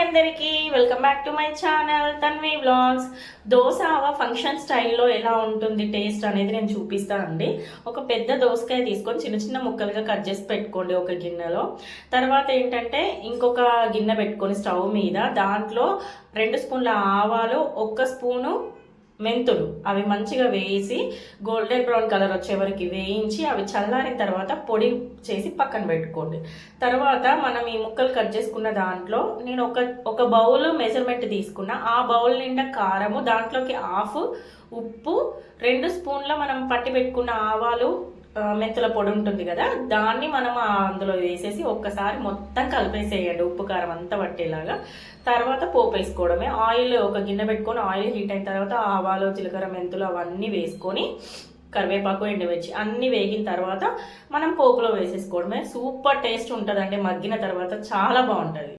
అందరికీ welcome back to my channel Tanvi vlogs. Dosa function స్టైల్లో ఎలా ఉంటుంది టేస్ట్ అనేది నేను చూపిస్తానండి. ఒక పెద్ద దోసకాయ తీసుకొని చిన్న చిన్న ముక్కలుగా కట్ చేసి పెట్టుకోండి ఒక గిన్నెలో. తర్వాత ఏంటంటే ఇంకొక గిన్నె పెట్టుకొని స్టవ్ మీద దాంట్లో 2 స్పూన్ల ఆవాలు, 1 స్పూను మెంతులు అవి మంచిగా వేసి గోల్డెన్ బ్రౌన్ కలర్ వచ్చే వరకు వేయించి అవి చల్లారిన తర్వాత పొడి చేసి పక్కన పెట్టుకోండి. తర్వాత మనం ఈ ముక్కలు కట్ చేసుకున్న దాంట్లో నేను ఒక బౌల్ మెజర్మెంట్ తీసుకున్నా. ఆ బౌల్ నిండా కారము, దాంట్లోకి హాఫ్ ఉప్పు, 2 స్పూన్ల మనం పట్టి పెట్టుకున్న ఆవాలు మెంతుల పొడి ఉంటుంది కదా, దాన్ని మనం అందులో వేసేసి ఒక్కసారి మొత్తం కలిపేసేయండి ఉప్పు కారం అంతా పట్టేలాగా. తర్వాత పోపు వేసుకోవడమే. ఆయిల్ ఒక గిన్నె పెట్టుకొని ఆయిల్ హీట్ అయిన తర్వాత ఆవాలు, జీలకర్ర, మెంతులు అవన్నీ వేసుకొని కరివేపాకు, ఎండుమిర్చి అన్ని వేగిన తర్వాత మనం పోపులో వేసేసుకోవడమే. సూపర్ టేస్ట్ ఉంటుందండి. మగ్గిన తర్వాత చాలా బాగుంటుంది.